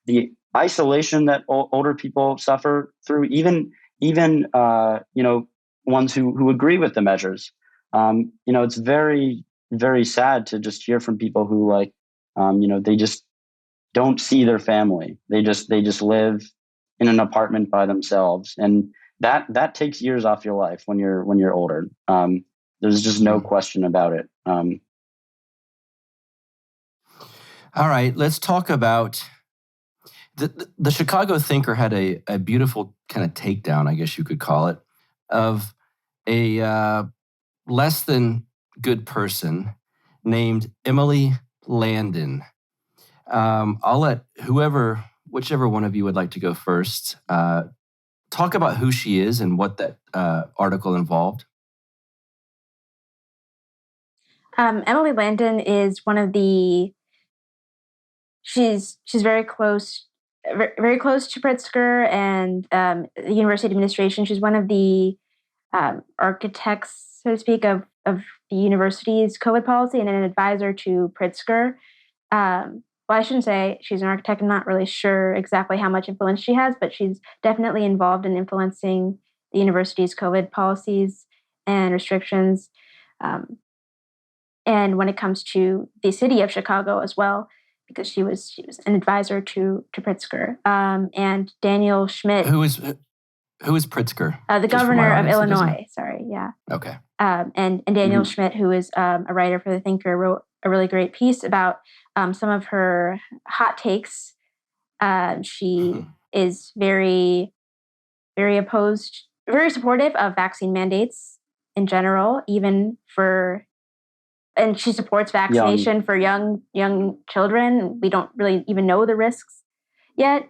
the isolation that older people suffer through, even ones who agree with the measures. It's very, very sad to just hear from people who they just don't see their family. They just live in an apartment by themselves, and that takes years off your life when you're older. There's just no question about it. All right, let's talk about the Chicago Thinker had a beautiful kind of takedown, I guess you could call it, of a less than good person named Emily Landon. I'll let whichever one of you would like to go first, talk about who she is and what that article involved. Emily Landon is one of the. She's very close to Pritzker and the university administration. She's one of the architects, so to speak, of the university's COVID policy and an advisor to Pritzker. Well, I shouldn't say she's an architect. I'm not really sure exactly how much influence she has, but she's definitely involved in influencing the university's COVID policies and restrictions. And when it comes to the city of Chicago as well, because she was an advisor to Pritzker. And Daniel Schmidt. Who is Pritzker? The governor of Illinois. Sorry, yeah. Okay. And Daniel Schmidt, who is a writer for The Thinker, wrote a really great piece about some of her hot takes. She is very, very opposed, very supportive of vaccine mandates in general, and she supports vaccination for young children. We don't really even know the risks yet,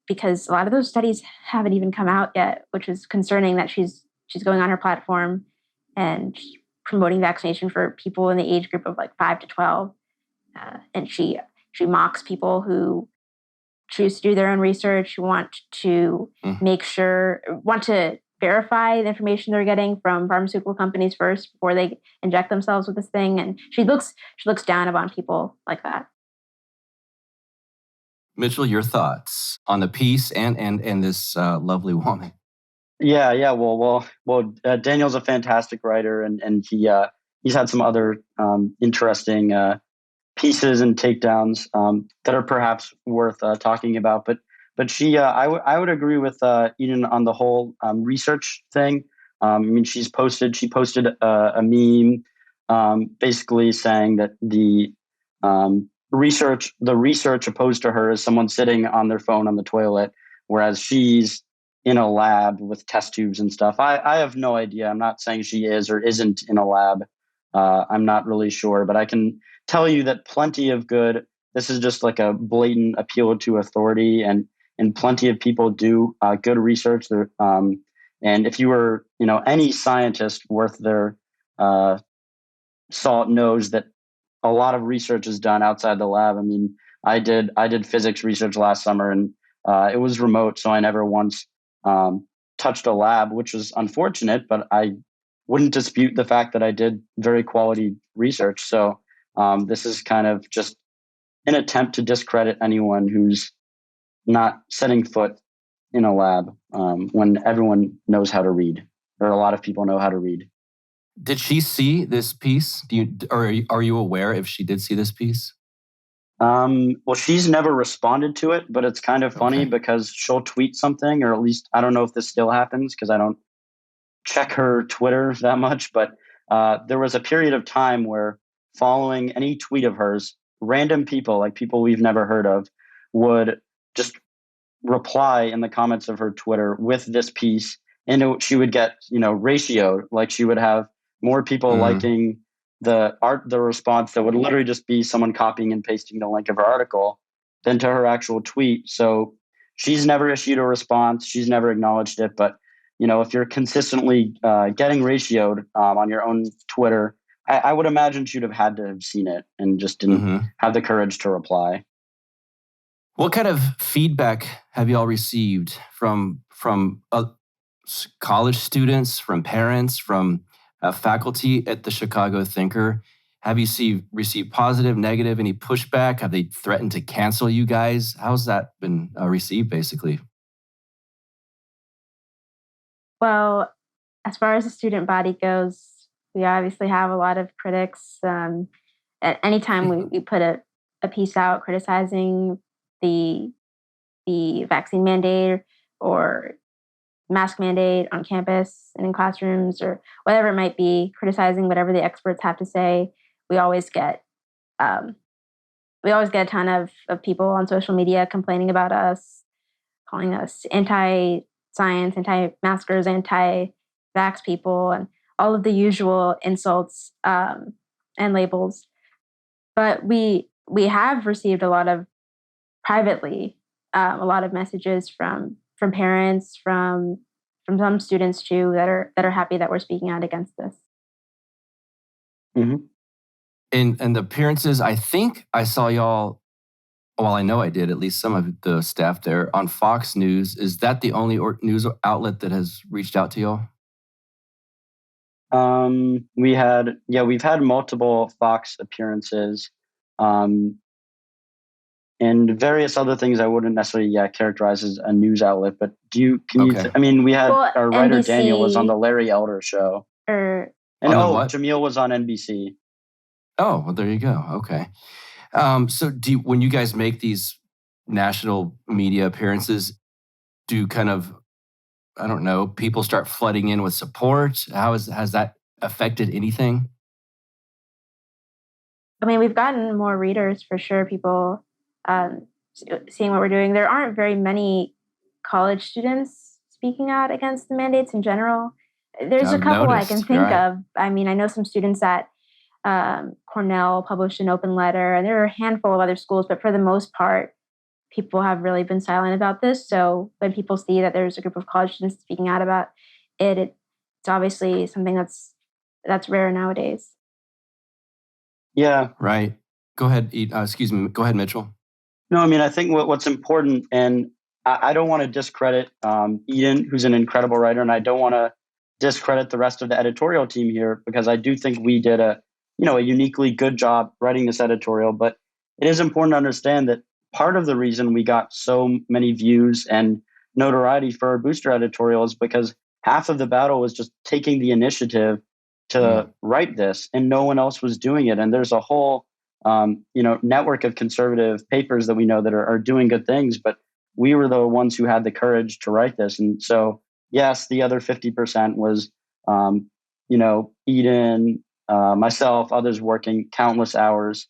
because a lot of those studies haven't even come out yet, which is concerning that she's going on her platform and promoting vaccination for people in the age group of like 5 to 12. And she mocks people who choose to do their own research, want to want to verify the information they're getting from pharmaceutical companies first before they inject themselves with this thing. And she looks down upon people like that. Mitchell, your thoughts on the piece and this lovely woman? Yeah. Well, Daniel's a fantastic writer, and he's had some other interesting pieces and takedowns that are perhaps worth talking about. But she, I would agree with Eden on the whole research thing. I mean, she posted a meme basically saying that the research opposed to her is someone sitting on their phone on the toilet, whereas she's in a lab with test tubes and stuff. I have no idea. I'm not saying she is or isn't in a lab. I'm not really sure, but I can tell you that plenty of this is just like a blatant appeal to authority, and plenty of people do good research. And if you were, any scientist worth their salt knows that a lot of research is done outside the lab. I mean, I did physics research last summer, and it was remote, so I never once touched a lab, which was unfortunate, but I wouldn't dispute the fact that I did very quality research. So this is kind of just an attempt to discredit anyone who's not setting foot in a lab when everyone knows how to read, or a lot of people know how to read. Did she see this piece? Are you aware if she did see this piece? Well, she's never responded to it, but it's kind of funny Okay. because she'll tweet something, or at least I don't know if this still happens because I don't check her Twitter that much. But there was a period of time where following any tweet of hers, random people, like people we've never heard of, would just reply in the comments of her Twitter with this piece, and she would get, ratioed. Like she would have more people Mm. liking the response that would literally just be someone copying and pasting the link of her article than to her actual tweet. So she's never issued a response. She's never acknowledged it. But if you're consistently getting ratioed on your own Twitter, I would imagine she'd have had to have seen it and just didn't Mm-hmm. have the courage to reply. What kind of feedback have y'all received from college students, from parents, from faculty at the Chicago Thinker? Have you received positive, negative, any pushback? Have they threatened to cancel you guys? How's that been received, basically? Well, as far as the student body goes, we obviously have a lot of critics. At any time we put a piece out criticizing the vaccine mandate or mask mandate on campus and in classrooms or whatever it might be, criticizing whatever the experts have to say, we always get a ton of people on social media complaining about us, calling us anti-science, anti-maskers, anti-vax people, and all of the usual insults and labels. But we have received a lot of privately, a lot of messages from parents, from some students too, that are happy that we're speaking out against this. Mm-hmm. And the appearances, I think I saw y'all. Well, I know I did, at least some of the staff there, on Fox News. Is that the only news outlet that has reached out to y'all? We've had multiple Fox appearances, and various other things I wouldn't necessarily characterize as a news outlet. But Okay. we had our writer NBC, Daniel was on the Larry Elder show, or and On the what? Jamil was on NBC. Oh, well, there you go. Okay. So when you guys make these national media appearances, do kind of, I don't know, people start flooding in with support? Has that affected anything? I mean, we've gotten more readers for sure. People seeing what we're doing. There aren't very many college students speaking out against the mandates in general. There's a I've couple noticed. I can think Right. of. I mean, I know some students at Cornell published an open letter, and there are a handful of other schools, but for the most part, people have really been silent about this. So when people see that there's a group of college students speaking out about it, it's obviously something that's rare nowadays. Yeah. Right. Go ahead. Excuse me. Go ahead, Mitchell. No, I mean, I think what's important, and I don't want to discredit Eden, who's an incredible writer, and I don't want to discredit the rest of the editorial team here, because I do think we did a uniquely good job writing this editorial. But it is important to understand that part of the reason we got so many views and notoriety for our booster editorial is because half of the battle was just taking the initiative to write this, and no one else was doing it. And there's a whole network of conservative papers that we know that are doing good things, but we were the ones who had the courage to write this. And so, yes, the other 50% was, Eden, myself, others working countless hours.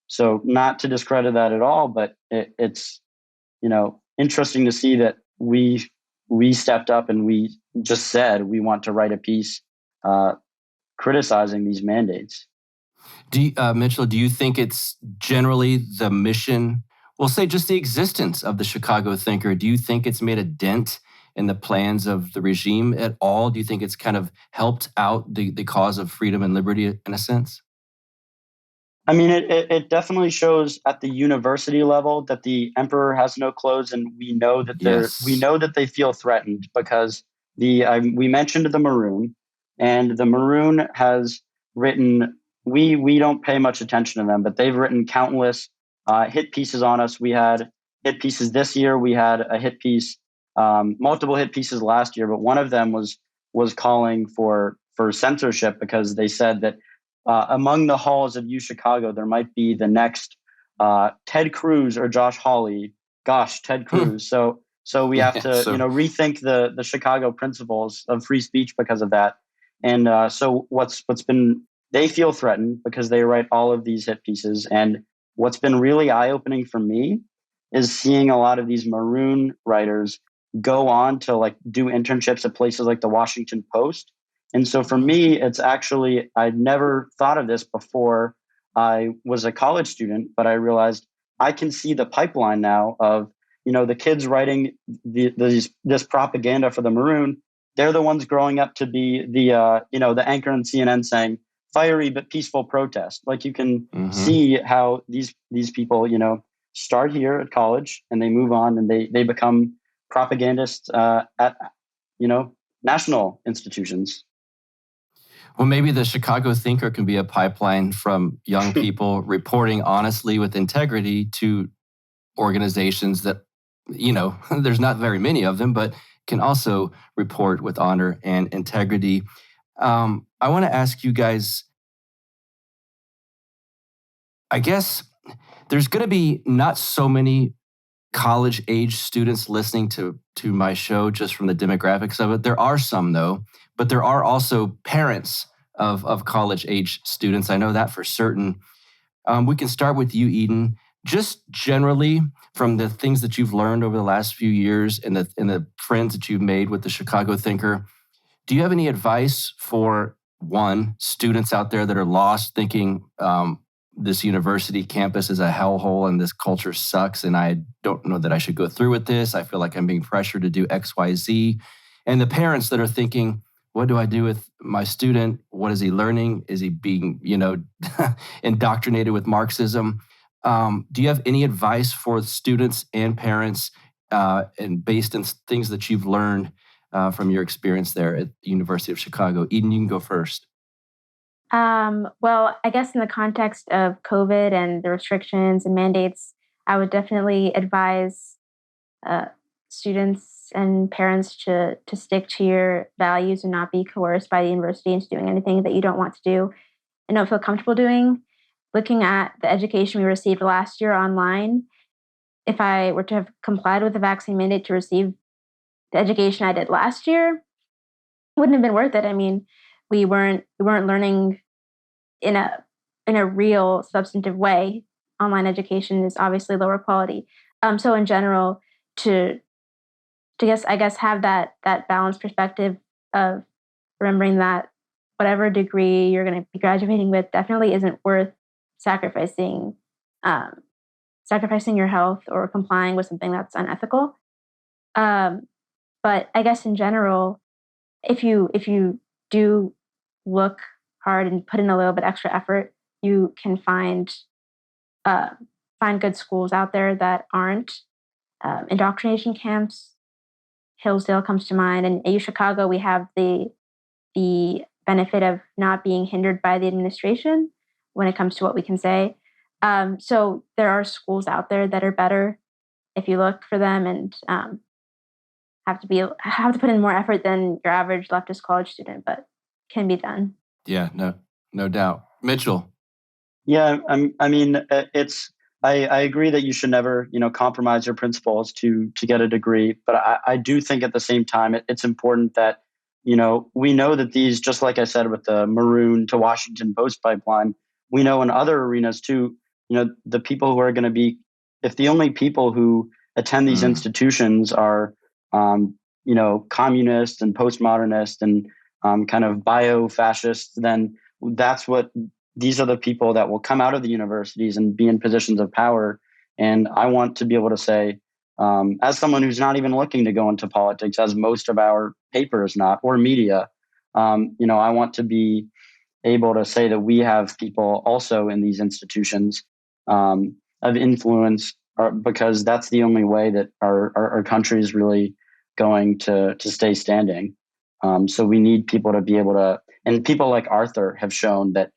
So not to discredit that at all, but it's, interesting to see that we stepped up and we just said we want to write a piece criticizing these mandates. Mitchell, do you think it's generally the mission, we'll say just the existence of the Chicago Thinker, do you think it's made a dent in the plans of the regime at all? Do you think it's kind of helped out the cause of freedom and liberty in a sense? I mean, it definitely shows at the university level that the emperor has no clothes, and we know that they feel threatened because we mentioned the Maroon, and the Maroon has written. We don't pay much attention to them, but they've written countless hit pieces on us. We had hit pieces this year. We had a hit piece, multiple hit pieces last year, but one of them was calling for for censorship because they said that among the halls of UChicago, there might be the next Ted Cruz or Josh Hawley. Gosh, Ted Cruz. So we have to, rethink the Chicago principles of free speech because of that. And so what's been, they feel threatened because they write all of these hit pieces. And what's been really eye-opening for me is seeing a lot of these Maroon writers go on to like do internships at places like the Washington Post. And so for me, it's actually, I'd never thought of this before I was a college student, but I realized I can see the pipeline now of, the kids writing this propaganda for the Maroon. They're the ones growing up to be the anchor on CNN saying fiery but peaceful protest. Like you can see how these people, start here at college and they move on and they become propagandists at national institutions. Well, maybe the Chicago Thinker can be a pipeline from young people reporting honestly with integrity to organizations that, there's not very many of them, but can also report with honor and integrity. I want to ask you guys, I guess there's going to be not so many college age students listening to my show just from the demographics of it. There are some though, but there are also parents of college age students. I know that for certain. We can start with you, Eden. Just generally from the things that you've learned over the last few years and the friends that you've made with the Chicago Thinker, do you have any advice for students out there that are lost thinking this university campus is a hellhole and this culture sucks and I don't know that I should go through with this. I feel like I'm being pressured to do X, Y, Z. And the parents that are thinking, what do I do with my student? What is he learning? Is he being, indoctrinated with Marxism? Do you have any advice for students and parents and based on things that you've learned from your experience there at the University of Chicago? Eden, you can go first. Well, I guess in the context of COVID and the restrictions and mandates, I would definitely advise students and parents to stick to your values and not be coerced by the university into doing anything that you don't want to do and don't feel comfortable doing. Looking at the education we received last year online, if I were to have complied with the vaccine mandate to receive the education I did last year, it wouldn't have been worth it. I mean, we weren't learning in a real substantive way. Online education is obviously lower quality. So in general, to have that balanced perspective of remembering that whatever degree you're going to be graduating with definitely isn't worth sacrificing your health or complying with something that's unethical. But I guess in general, if you do look hard and put in a little bit extra effort, you can find good schools out there that aren't indoctrination camps. Hillsdale comes to mind, and at Chicago we have the benefit of not being hindered by the administration when it comes to what we can say. So there are schools out there that are better if you look for them and have to put in more effort than your average leftist college student, but can be done. Yeah, no doubt. Mitchell. Yeah, I agree that you should never, compromise your principles to get a degree. But I do think at the same time, it's important that, we know that these, just like I said with the Maroon to Washington Post pipeline, we know in other arenas too, the people who are going to be, if the only people who attend these institutions are, communists and postmodernists and kind of bio-fascists, then these are the people that will come out of the universities and be in positions of power. And I want to be able to say, as someone who's not even looking to go into politics, as most of our paper is not, or media, I want to be able to say that we have people also in these institutions of influence, because that's the only way that our country is really going to stay standing. So we need people to be able to, and people like Arthur have shown that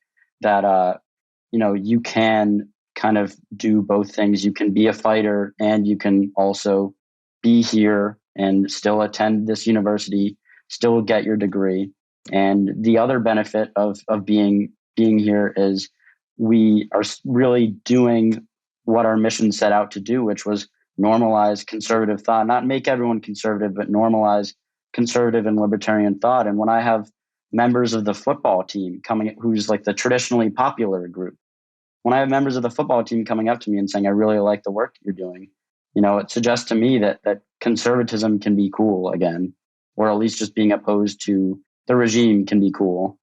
you can kind of do both things. You can be a fighter and you can also be here and still attend this university, still get your degree. And the other benefit of being here is we are really doing what our mission set out to do, which was normalize conservative thought, not make everyone conservative, but normalize conservative and libertarian thought. And when I have members of the football team coming, who's like the traditionally popular group, when I have members of the football team coming up to me and saying, I really like the work you're doing, it suggests to me that conservatism can be cool again, or at least just being opposed to the regime can be cool.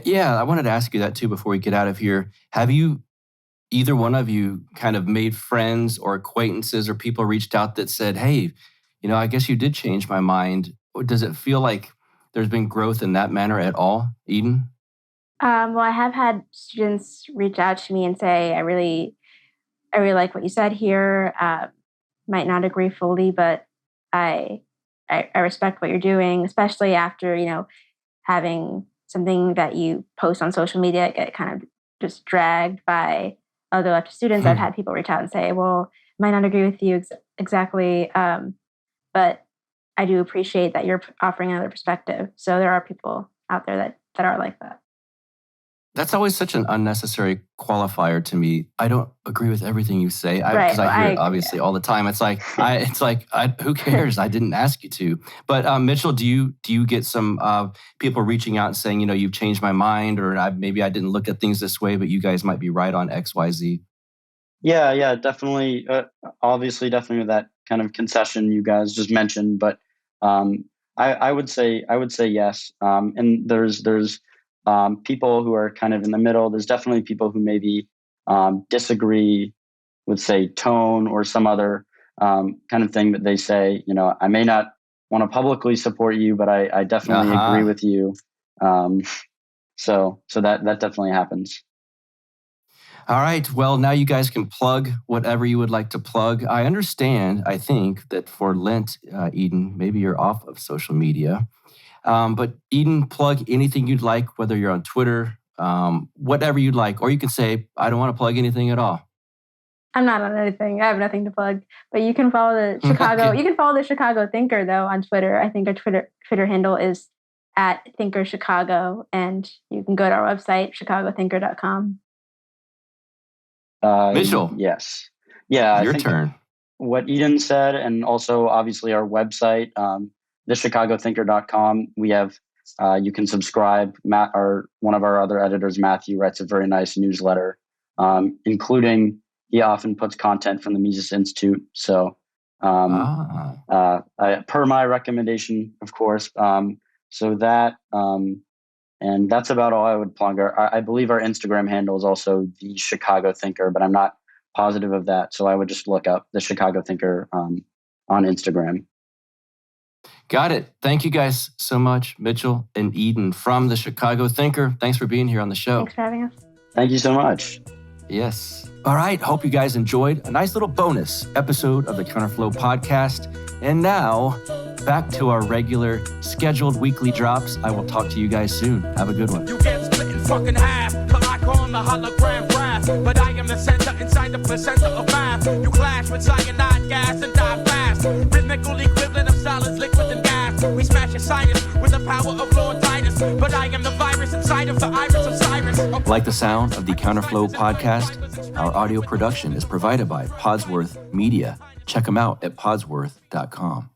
Yeah, I wanted to ask you that too before we get out of here. Have either one of you kind of made friends or acquaintances or people reached out that said, hey, I guess you did change my mind? Or does it feel like there's been growth in that manner at all, Eden? Well, I have had students reach out to me and say, I really like what you said here. Might not agree fully, but I respect what you're doing, especially after, having something that you post on social media get kind of just dragged by other leftist students. I've had people reach out and say, well, I might not agree with you exactly, but I do appreciate that you're offering another perspective. So there are people out there that are like that. That's always such an unnecessary qualifier to me. I don't agree with everything you say because I hear it obviously all the time. It's like, who cares? I didn't ask you to. But Mitchell, do you get some people reaching out and saying, you've changed my mind, or maybe I didn't look at things this way, but you guys might be right on X, Y, Z? Yeah, definitely. Obviously, definitely that kind of concession you guys just mentioned. But I would say yes. And there's people who are kind of in the middle. There's definitely people who maybe disagree with, say, tone or some other kind of thing that they say. I may not want to publicly support you, but I definitely agree with you. So that definitely happens. All right. Well, now you guys can plug whatever you would like to plug. I think that for Lent, Eden, maybe you're off of social media. But Eden, plug anything you'd like, whether you're on Twitter, whatever you'd like. Or you can say, I don't want to plug anything at all. I'm not on anything. I have nothing to plug. But you can follow the Chicago. You can follow the Chicago Thinker, though, on Twitter. I think our Twitter handle is @ThinkerChicago. And you can go to our website, chicagothinker.com. Mitchell. Yes. Yeah. Your turn. What Eden said, and also obviously our website, thechicagothinker.com. We have, you can subscribe. One of our other editors, Matthew, writes a very nice newsletter, including he often puts content from the Mises Institute. So, per my recommendation, of course. So that, and that's about all I would plug. I believe our Instagram handle is also the Chicago Thinker, but I'm not positive of that. So I would just look up the Chicago Thinker on Instagram. Got it. Thank you guys so much, Mitchell and Eden from the Chicago Thinker. Thanks for being here on the show. Thanks for having us. Thank you so much. Yes. All right. Hope you guys enjoyed a nice little bonus episode of the Counterflow podcast. And now, back to our regular scheduled weekly drops. I will talk to you guys soon. Have a good one. You get split in fucking half, till I call the hologram brass. But I am the center inside the placenta of math. You clash with cyanide gas and die fast. Rhythmical equivalent of solids, liquid and gas. We smash your sinus with the power of Lord Titus. But I am the virus inside of the iris of Cyrus. Like the sound of the Counterflow podcast? Our audio production is provided by Podsworth Media. Check them out at podsworth.com.